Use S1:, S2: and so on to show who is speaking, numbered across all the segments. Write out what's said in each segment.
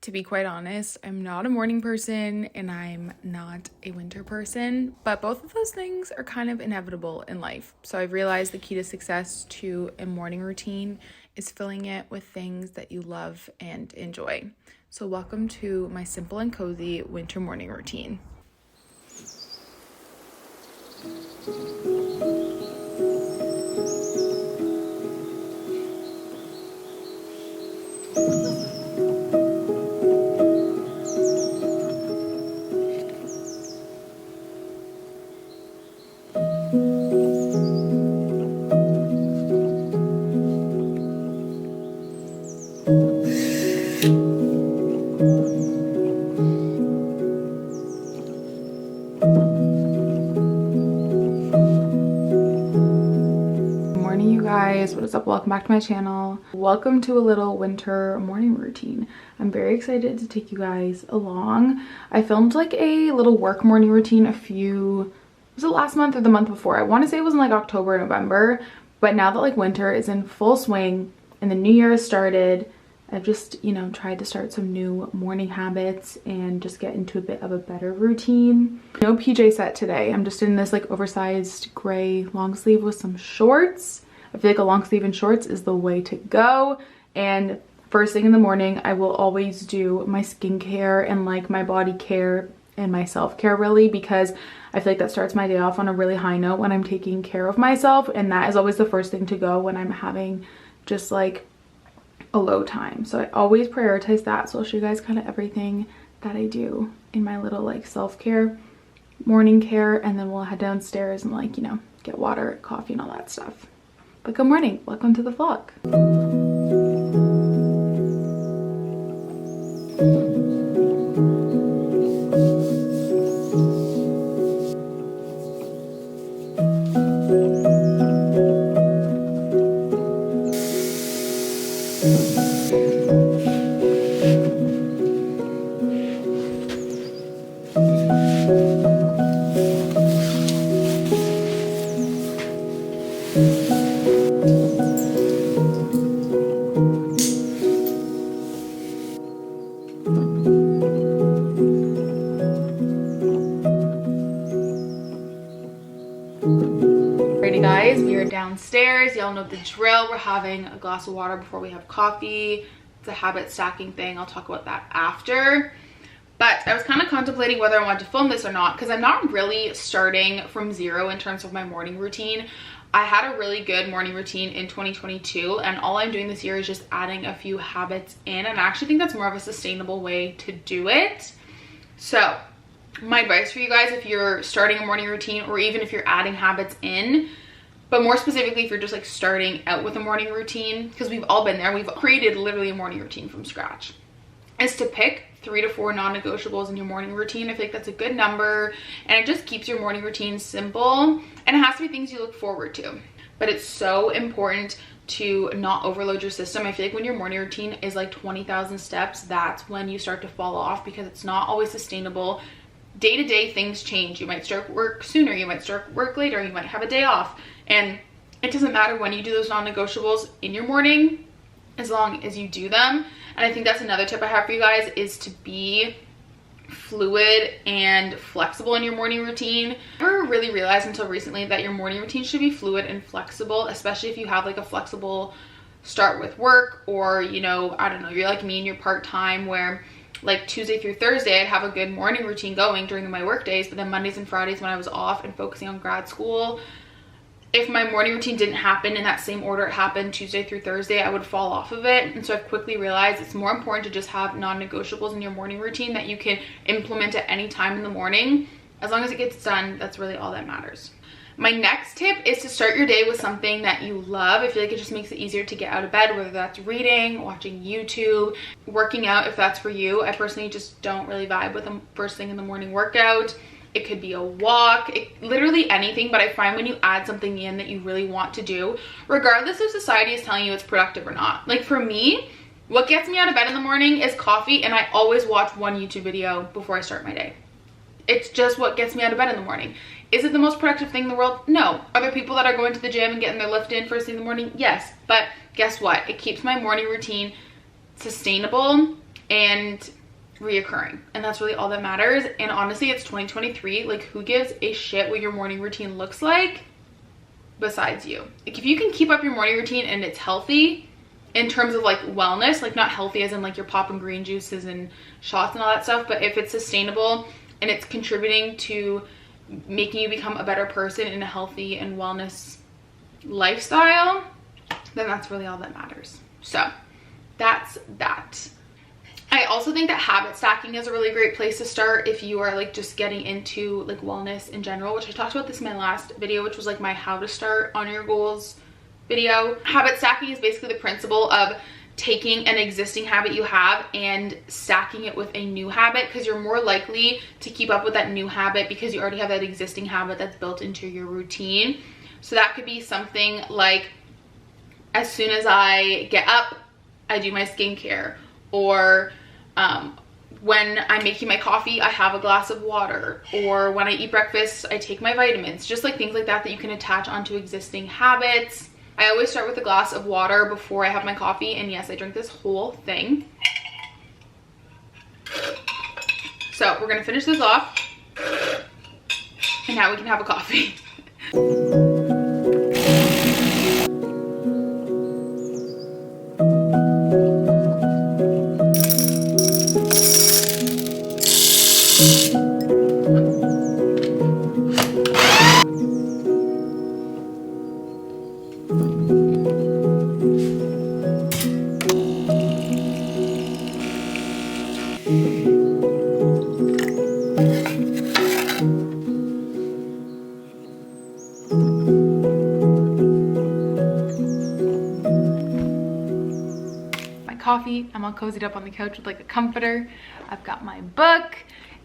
S1: To be quite honest, I'm not a morning person and I'm not a winter person, but both of those things are kind of inevitable in life. So I've realized the key to success to a morning routine is filling it with things that you love and enjoy. So welcome to my simple and cozy winter morning routine. What is up? Welcome back to my channel. Welcome to a little winter morning routine. I'm very excited to take you guys along. I filmed like a little work morning routine was it last month or the month before? I want to say it was in like October, November, but now that like winter is in full swing and the new year has started, I've just, tried to start some new morning habits and just get into a bit of a better routine. No PJ set today. I'm just in this like oversized gray long sleeve with some shorts. I feel like a long sleeve and shorts is the way to go. And first thing in the morning, I will always do my skincare and like my body care and my self-care really, because I feel like that starts my day off on a really high note when I'm taking care of myself. And that is always the first thing to go when I'm having just like a low time. So I always prioritize that. So I'll show you guys kind of everything that I do in my little like self-care, morning care, and then we'll head downstairs and like, get water, coffee, and all that stuff. But good morning, welcome to the vlog. Guys, we are downstairs. Y'all know the drill. We're having a glass of water before we have coffee. It's a habit stacking thing. I'll talk about that after. But I was kind of contemplating whether I wanted to film this or not, because I'm not really starting from zero in terms of my morning routine. I had a really good morning routine in 2022, and all I'm doing this year is just adding a few habits in, and I actually think that's more of a sustainable way to do it. So my advice for you guys, if you're starting a morning routine or even if you're adding habits in, but more specifically if you're just like starting out with a morning routine, because we've all been there, we've created literally a morning routine from scratch, is to pick 3 to 4 non-negotiables in your morning routine. I feel like that's a good number, and it just keeps your morning routine simple, and it has to be things you look forward to. But it's so important to not overload your system. I feel like when your morning routine is like 20,000 steps, that's when you start to fall off, because it's not always sustainable. Day to day things change. You might start work sooner, you might start work later, you might have a day off, and it doesn't matter when you do those non-negotiables in your morning as long as you do them. And I think that's another tip I have for you guys, is to be fluid and flexible in your morning routine. I never really realized until recently that your morning routine should be fluid and flexible, especially if you have like a flexible start with work, or I don't know, you're like me and you're part-time, where like Tuesday through Thursday I'd have a good morning routine going during my work days, but then Mondays and Fridays when I was off and focusing on grad school, if my morning routine didn't happen in that same order it happened Tuesday through Thursday, I would fall off of it. And so I've quickly realized it's more important to just have non-negotiables in your morning routine that you can implement at any time in the morning. As long as it gets done, that's really all that matters. My next tip is to start your day with something that you love. I feel like it just makes it easier to get out of bed, whether that's reading, watching YouTube, working out if that's for you. I personally just don't really vibe with a first thing in the morning workout. It could be a walk, literally anything, but I find when you add something in that you really want to do, regardless if society is telling you it's productive or not. Like for me, what gets me out of bed in the morning is coffee, and I always watch one YouTube video before I start my day. It's just what gets me out of bed in the morning. Is it the most productive thing in the world? No. Are there people that are going to the gym and getting their lift in first thing in the morning? Yes. But guess what? It keeps my morning routine sustainable and reoccurring, and that's really all that matters. And honestly, it's 2023. Like, who gives a shit what your morning routine looks like besides you? Like, if you can keep up your morning routine and it's healthy in terms of like wellness, like not healthy as in like you're popping green juices and shots and all that stuff, but if it's sustainable and it's contributing to making you become a better person in a healthy and wellness lifestyle, then that's really all that matters. So that's that. I also think that habit stacking is a really great place to start if you are like just getting into like wellness in general, which I talked about this in my last video, which was like my how to start on your goals video. Habit stacking is basically the principle of taking an existing habit you have and stacking it with a new habit, because you're more likely to keep up with that new habit because you already have that existing habit that's built into your routine. So that could be something like, as soon as I get up, I do my skincare, or when I'm making my coffee, I have a glass of water, or when I eat breakfast, I take my vitamins. Just like things like that that you can attach onto existing habits. I always start with a glass of water before I have my coffee, and yes, I drink this whole thing. So we're gonna finish this off, and now we can have a coffee. Coffee. I'm all cozied up on the couch with like a comforter. I've got my book,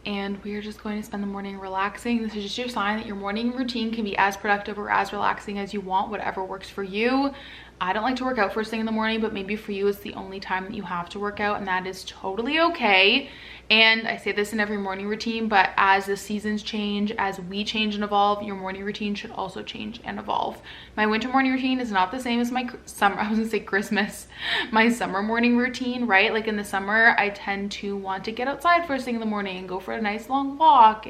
S1: and we are just going to spend the morning relaxing. This is just your sign that your morning routine can be as productive or as relaxing as you want, whatever works for you. I don't like to work out first thing in the morning, but maybe for you it's the only time that you have to work out, and that is totally okay. And I say this in every morning routine, but as the seasons change, as we change and evolve, your morning routine should also change and evolve. My winter morning routine is not the same as my summer, I was gonna say Christmas, my summer morning routine, right? Like in the summer, I tend to want to get outside first thing in the morning and go for a nice long walk.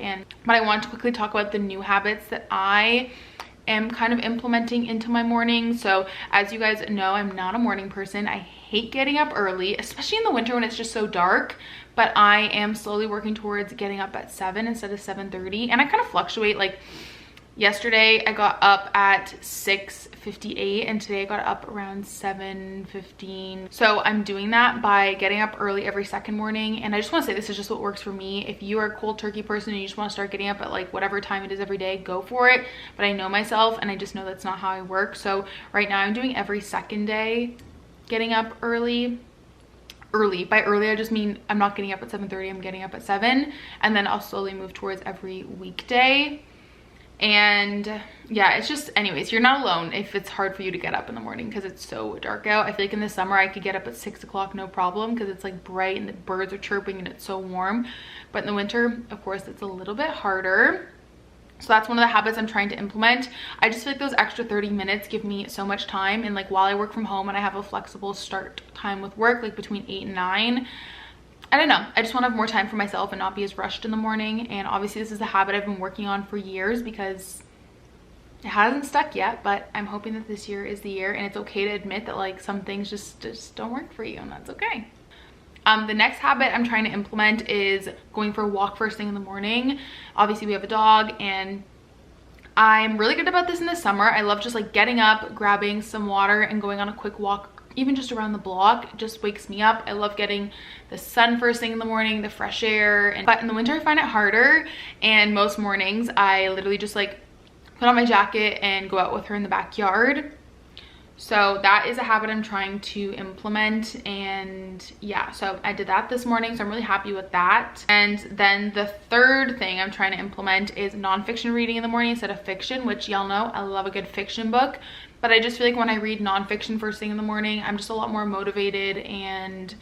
S1: But I want to quickly talk about the new habits that I am kind of implementing into my morning. So as you guys know, I'm not a morning person. I hate getting up early, especially in the winter when it's just so dark. But I am slowly working towards getting up at 7 instead of 7:30. And I kind of fluctuate. Like yesterday I got up at 6:58 and today I got up around 7:15. So I'm doing that by getting up early every second morning. And I just want to say this is just what works for me. If you are a cold turkey person and you just want to start getting up at like whatever time it is every day, go for it. But I know myself and I just know that's not how I work. So right now I'm doing every second day getting up early. By early I just mean I'm not getting up at 7:30, I'm getting up at 7, and then I'll slowly move towards every weekday. And yeah, it's just, anyways, you're not alone if it's hard for you to get up in the morning because it's so dark out. I feel like in the summer I could get up at 6 o'clock no problem because it's like bright and the birds are chirping and it's so warm. But in the winter, of course, it's a little bit harder. So that's one of the habits I'm trying to implement. I just feel like those extra 30 minutes give me so much time. And like while I work from home and I have a flexible start time with work, like between 8 and 9, I don't know. I just want to have more time for myself and not be as rushed in the morning. And obviously this is a habit I've been working on for years because it hasn't stuck yet, but I'm hoping that this year is the year. And it's okay to admit that like some things just don't work for you, and that's okay. The next habit I'm trying to implement is going for a walk first thing in the morning. Obviously we have a dog and I'm really good about this in the summer. I love just like getting up, grabbing some water and going on a quick walk, even just around the block. It just wakes me up. I love getting the sun first thing in the morning, the fresh air. But in the winter I find it harder, and most mornings I literally just like put on my jacket and go out with her in the backyard. So that is a habit I'm trying to implement, and yeah, so I did that this morning, so I'm really happy with that. And then the third thing I'm trying to implement is nonfiction reading in the morning instead of fiction, which y'all know I love a good fiction book, but I just feel like when I read nonfiction first thing in the morning, I'm just a lot more motivated and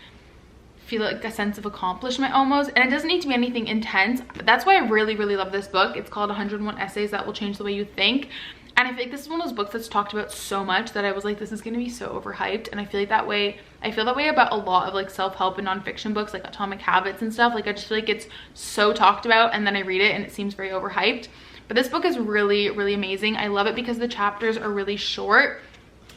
S1: feel like a sense of accomplishment almost. And it doesn't need to be anything intense, but that's why I really love this book. It's called 101 Essays That Will Change the Way You Think. And I feel like this is one of those books that's talked about so much that I was like, this is gonna be so overhyped. And I feel like that way, I feel that way about a lot of like self-help and nonfiction books like Atomic Habits and stuff. Like I just feel like it's so talked about and then I read it and it seems very overhyped. But this book is really, really amazing. I love it because the chapters are really short.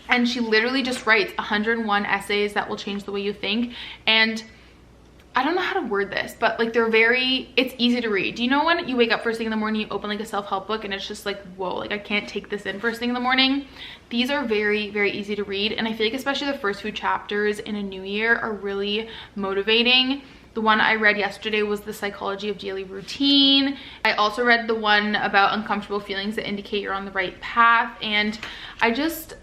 S1: And she literally just writes 101 essays that will change the way you think. And I don't know how to word this, but like it's easy to read. Do you know when you wake up first thing in the morning, you open like a self-help book and it's just like, whoa, like I can't take this in first thing in the morning? These are very, very easy to read. And I feel like especially the first few chapters in a new year are really motivating. The one I read yesterday was The Psychology of Daily Routine. I also read the one about uncomfortable feelings that indicate you're on the right path. And I just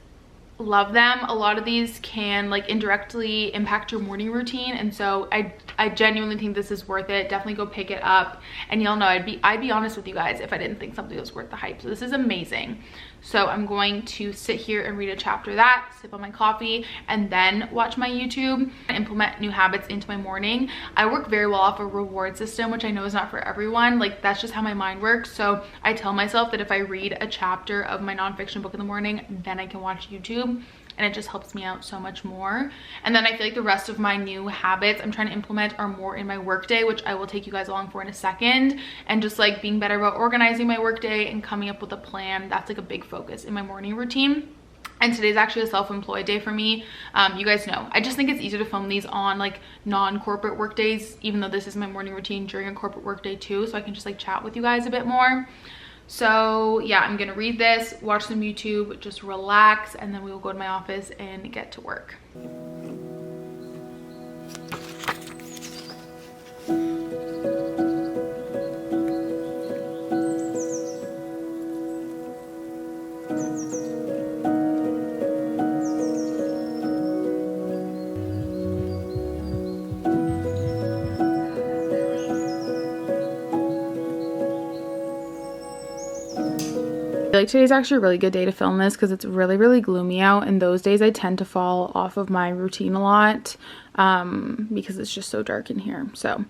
S1: love them. A lot of these can like indirectly impact your morning routine, and so I genuinely think this is worth it. Definitely go pick it up. And y'all know I'd be honest with you guys if I didn't think something was worth the hype. So this is amazing. So I'm going to sit here and read a chapter of that, sip on my coffee, and then watch my YouTube and implement new habits into my morning. I work very well off a reward system, which I know is not for everyone. Like that's just how my mind works. So I tell myself that if I read a chapter of my nonfiction book in the morning, then I can watch YouTube. And it just helps me out so much more. And then I feel like the rest of my new habits I'm trying to implement are more in my workday, which I will take you guys along for in a second. And just like being better about organizing my workday and coming up with a plan. That's like a big focus in my morning routine. And today's actually a self-employed day for me. You guys know, I just think it's easier to film these on like non-corporate work days, even though this is my morning routine during a corporate work day too. So I can just like chat with you guys a bit more. So yeah, I'm gonna read this, watch some YouTube, just relax, and then we will go to my office and get to work. I feel like today's actually a really good day to film this because it's really, really gloomy out, and those days I tend to fall off of my routine a lot because it's just so dark in here. So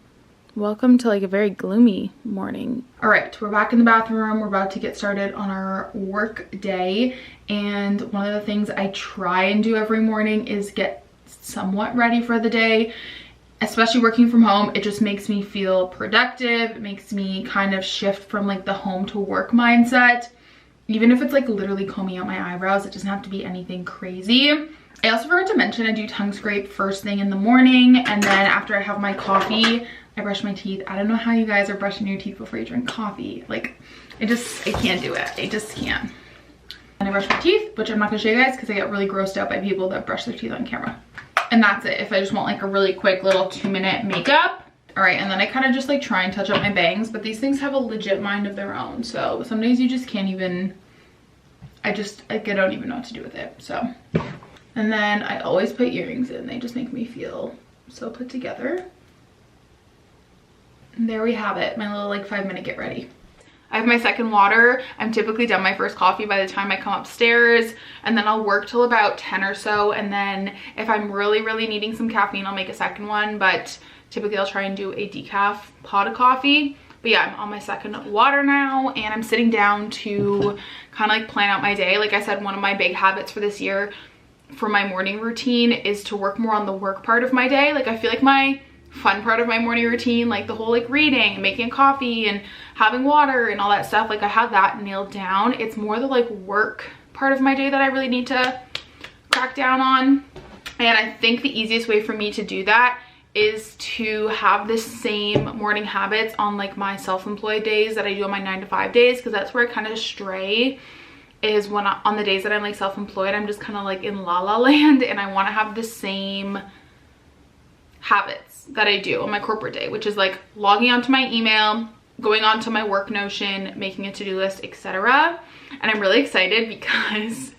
S1: welcome to like a very gloomy morning. All right, we're back in the bathroom. We're about to get started on our work day, and one of the things I try and do every morning is get somewhat ready for the day. Especially working from home, it just makes me feel productive. It makes me kind of shift from like the home to work mindset. Even if it's like literally combing out my eyebrows, it doesn't have to be anything crazy. I also forgot to mention I do tongue scrape first thing in the morning, and then after I have my coffee, I brush my teeth. I don't know how you guys are brushing your teeth before you drink coffee. Like, I can't do it. I just can't. And I brush my teeth, which I'm not gonna show you guys because I get really grossed out by people that brush their teeth on camera. And that's it. If I just want like a really quick little 2-minute makeup. All right, and then I kind of just like try and touch up my bangs, but these things have a legit mind of their own. So some days you just can't even, I don't even know what to do with it. So, and then I always put earrings in. They just make me feel so put together. And there we have it, my little like 5-minute get ready. I have my second water. I'm typically done my first coffee by the time I come upstairs, and then I'll work till about 10 or so. And then if I'm really, really needing some caffeine, I'll make a second one, but typically I'll try and do a decaf pot of coffee. But yeah, I'm on my second water now, and I'm sitting down to kind of like plan out my day. Like I said, one of my big habits for this year for my morning routine is to work more on the work part of my day. Like I feel like my fun part of my morning routine, like the whole like reading and making coffee and having water and all that stuff, like I have that nailed down. It's more the like work part of my day that I really need to crack down on. And I think the easiest way for me to do that is to have the same morning habits on like my self-employed days that I do on my 9-to-5 days, because that's where I kind of stray, is when on the days that I'm like self-employed, I'm just kind of like in la land, and I want to have the same habits that I do on my corporate day, which is like logging onto my email, going onto my work Notion, making a to-do list, etc. And I'm really excited because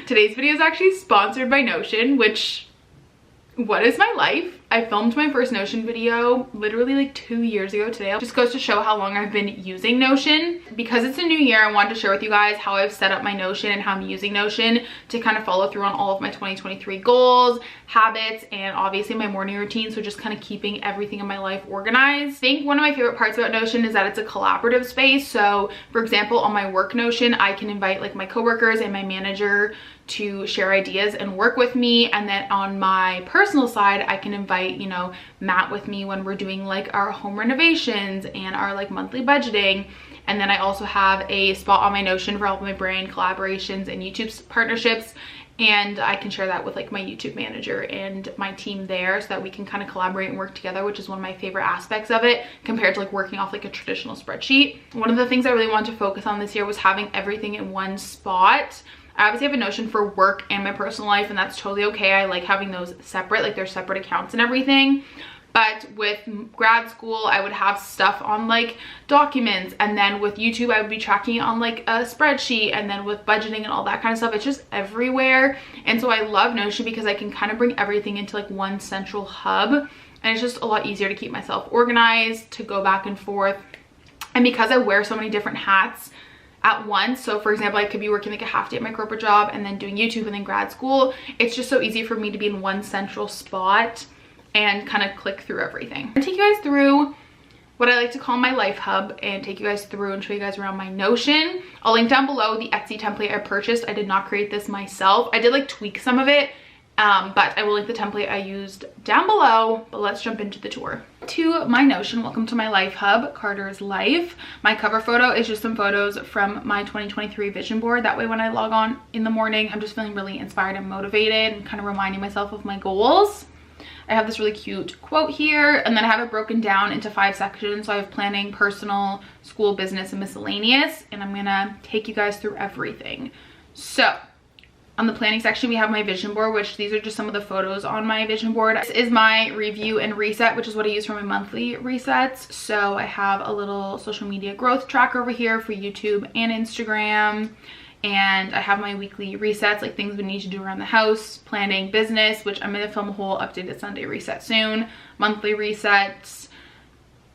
S1: today's video is actually sponsored by Notion, which, what is my life? I filmed my first Notion video literally like 2 years ago today. It just goes to show how long I've been using Notion. Because it's a new year, I wanted to share with you guys how I've set up my Notion and how I'm using Notion to kind of follow through on all of my 2023 goals, habits, and obviously my morning routine. So just kind of keeping everything in my life organized. I think one of my favorite parts about Notion is that it's a collaborative space. So for example, on my work Notion, I can invite like my coworkers and my manager to share ideas and work with me. And then on my personal side, I can invite, you know, Matt with me when we're doing like our home renovations and our like monthly budgeting. And then I also have a spot on my Notion for all of my brand collaborations and YouTube partnerships. And I can share that with like my YouTube manager and my team there so that we can kind of collaborate and work together, which is one of my favorite aspects of it compared to like working off like a traditional spreadsheet. One of the things I really wanted to focus on this year was having everything in one spot. I obviously have a Notion for work and my personal life, and that's totally okay. I like having those separate, like they're separate accounts and everything. But with grad school, I would have stuff on like documents, and then with YouTube, I would be tracking it on like a spreadsheet, and then with budgeting and all that kind of stuff, it's just everywhere. And so I love Notion because I can kind of bring everything into like one central hub, and it's just a lot easier to keep myself organized, to go back and forth. And because I wear so many different hats at once, so for example, I could be working like a half day at my corporate job and then doing YouTube and then grad school, it's just so easy for me to be in one central spot and kind of click through everything. I'm gonna take you guys through what I like to call my life hub and take you guys through and show you guys around my Notion. I'll link down below the Etsy template I purchased. I did not create this myself. I did like tweak some of it, but I will link the template I used down below. But let's jump into the tour. To my Notion, welcome to my life hub, Carter's Life. My cover photo is just some photos from my 2023 vision board. That way when I log on in the morning, I'm just feeling really inspired and motivated and kind of reminding myself of my goals. I have this really cute quote here, and then I have it broken down into 5 sections. So I have planning, personal, school, business, and miscellaneous, and I'm gonna take you guys through everything. So on the planning section, we have my vision board, which these are just some of the photos on my vision board. This is my review and reset, which is what I use for my monthly resets. So I have a little social media growth tracker over here for YouTube and Instagram. And I have my weekly resets, like things we need to do around the house, planning, business, which I'm going to film a whole updated Sunday reset soon, monthly resets.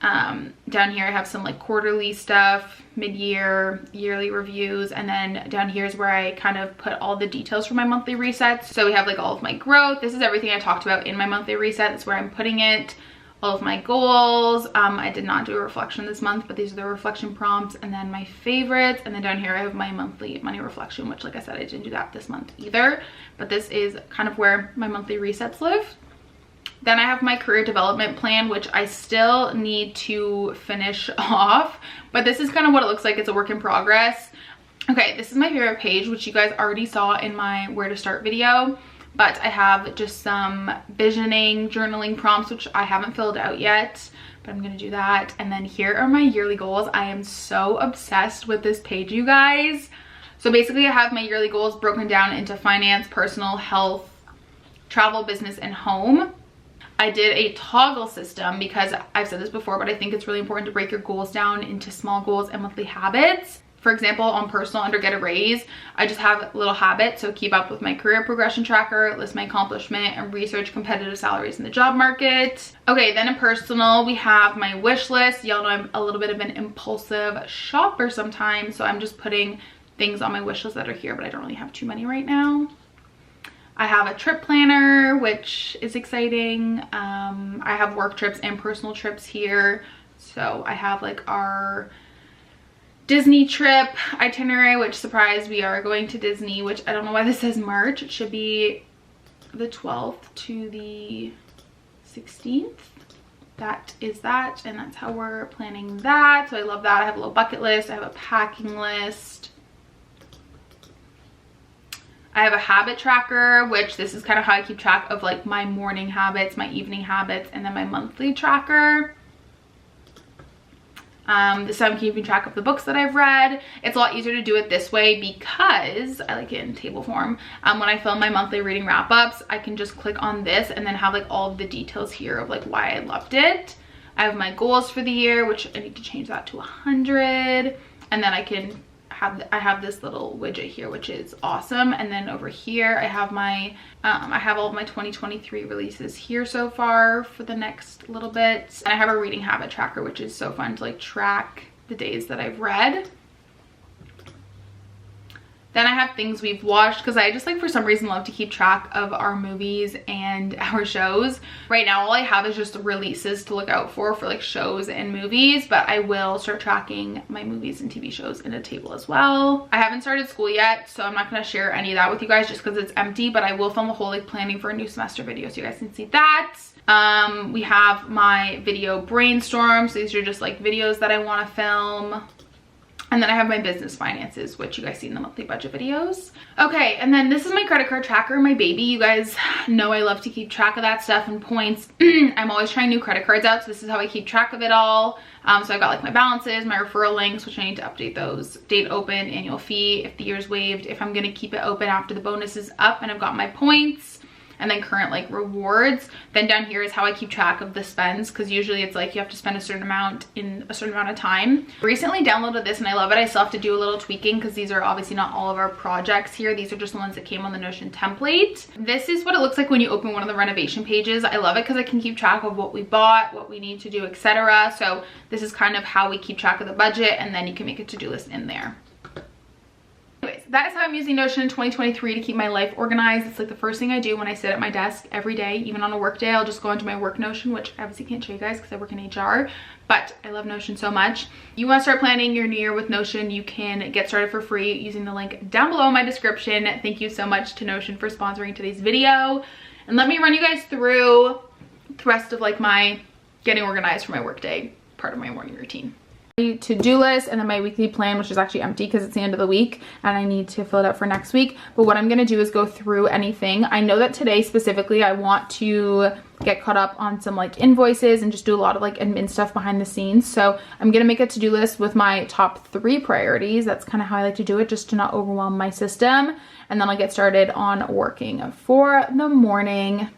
S1: Down here I have some like quarterly stuff, mid-year, yearly reviews, and then down here is where I kind of put all the details for my monthly resets. So we have like all of my growth. This is everything I talked about in my monthly reset. That's where I'm putting it. All of my goals. I did not do a reflection this month, but these are the reflection prompts, and then my favorites. And then down here I have my monthly money reflection, which like I said, I didn't do that this month either, but this is kind of where my monthly resets live. Then I have my career development plan, which I still need to finish off, but this is kind of what it looks like. It's a work in progress. Okay, this is my favorite page, which you guys already saw in my where to start video, but I have just some visioning, journaling prompts, which I haven't filled out yet, but I'm gonna do that. And then here are my yearly goals. I am so obsessed with this page, you guys. So basically I have my yearly goals broken down into finance, personal, health, travel, business, and home. I did a toggle system because I've said this before, but I think it's really important to break your goals down into small goals and monthly habits. For example, on personal, under get a raise, I just have little habits. So keep up with my career progression tracker, list my accomplishment, and research competitive salaries in the job market. Okay, then in personal, we have my wish list. Y'all know I'm a little bit of an impulsive shopper sometimes, so I'm just putting things on my wish list that are here, but I don't really have too many right now. I have a trip planner, which is exciting. I have work trips and personal trips here. So I have like our Disney trip itinerary, which, surprise, we are going to Disney, which I don't know why this says March. It should be the 12th to the 16th. That is that, and that's how we're planning that. So I love that. I have a little bucket list. I have a packing list. I have a habit tracker, which this is kind of how I keep track of like my morning habits, my evening habits, and then my monthly tracker. This time I'm keeping track of the books that I've read. It's a lot easier to do it this way because I like it in table form. When I film my monthly reading wrap-ups, I can just click on this and then have like all of the details here of like why I loved it. I have my goals for the year, which I need to change that to 100. And then I can I have this little widget here, which is awesome. And then over here I have my I have all of my 2023 releases here so far for the next little bit. And I have a reading habit tracker, which is so fun to like track the days that I've read. Then I have things we've watched, because I just like for some reason love to keep track of our movies and our shows. Right now all I have is just releases to look out for like shows and movies, but I will start tracking my movies and TV shows in a table as well. I haven't started school yet, so I'm not going to share any of that with you guys just because it's empty, but I will film a whole like planning for a new semester video so you guys can see that. We have my video brainstorm, so these are just like videos that I want to film. And then I have my business finances, which you guys see in the monthly budget videos. Okay, and then this is my credit card tracker, my baby. You guys know I love to keep track of that stuff and points. I'm always trying new credit cards out, so this is how I keep track of it all. So I've got like my balances, my referral links, which I need to update those. Date open, annual fee, if the year's waived, if I'm gonna keep it open after the bonus is up, and I've got my points. And then current like rewards. Then down here is how I keep track of the spends, because usually it's like you have to spend a certain amount in a certain amount of time. Recently downloaded this and I love it. I still have to do a little tweaking because these are obviously not all of our projects here. These are just the ones that came on the Notion template. This is what it looks like when you open one of the renovation pages. I love it because I can keep track of what we bought, what we need to do, etc. So this is kind of how we keep track of the budget, and then you can make a to-do list in there. Anyways, that is how I'm using Notion in 2023 to keep my life organized. It's like the first thing I do when I sit at my desk every day. Even on a work day, I'll just go into my work Notion, which I obviously can't show you guys because I work in HR, but I love Notion so much. You want to start planning your new year with Notion, you can get started for free using the link down below in my description. Thank you so much to Notion for sponsoring today's video. And let me run you guys through the rest of like my getting organized for my work day, part of my morning routine. To-do list, and then my weekly plan, which is actually empty because it's the end of the week and I need to fill it out for next week. But what I'm going to do is go through anything. I know that today specifically I want to get caught up on some like invoices and just do a lot of like admin stuff behind the scenes. So I'm going to make a to-do list with my top 3 priorities. That's kind of how I like to do it, just to not overwhelm my system. And then I'll get started on working for the morning.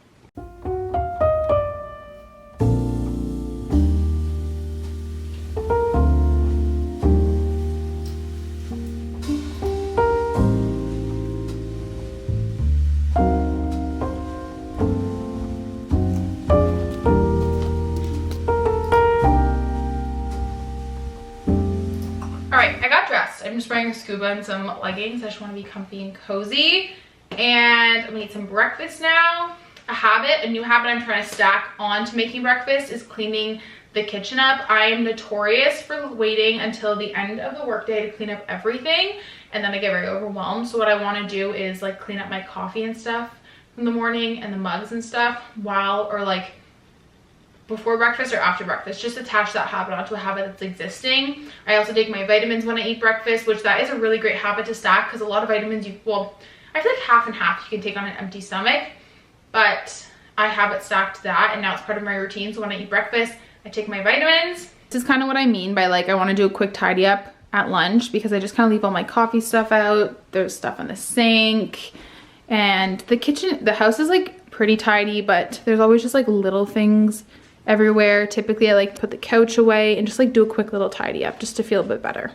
S1: I'm just wearing a scuba and some leggings. I just want to be comfy and cozy. And I'm gonna eat some breakfast now. A new habit I'm trying to stack on to making breakfast is cleaning the kitchen up. I am notorious for waiting until the end of the workday to clean up everything, and then I get very overwhelmed. So what I want to do is like clean up my coffee and stuff in the morning and the mugs and stuff before breakfast or after breakfast. Just attach that habit onto a habit that's existing. I also take my vitamins when I eat breakfast, which that is a really great habit to stack, because a lot of vitamins I feel like half and half you can take on an empty stomach, but I have it stacked that, and now it's part of my routine. So when I eat breakfast, I take my vitamins. This is kind of what I mean by like I want to do a quick tidy up at lunch, because I just kind of leave all my coffee stuff out. There's stuff in the sink, and the kitchen, the house is like pretty tidy, but there's always just like little things everywhere. Typically I like put the couch away and just like do a quick little tidy up just to feel a bit better.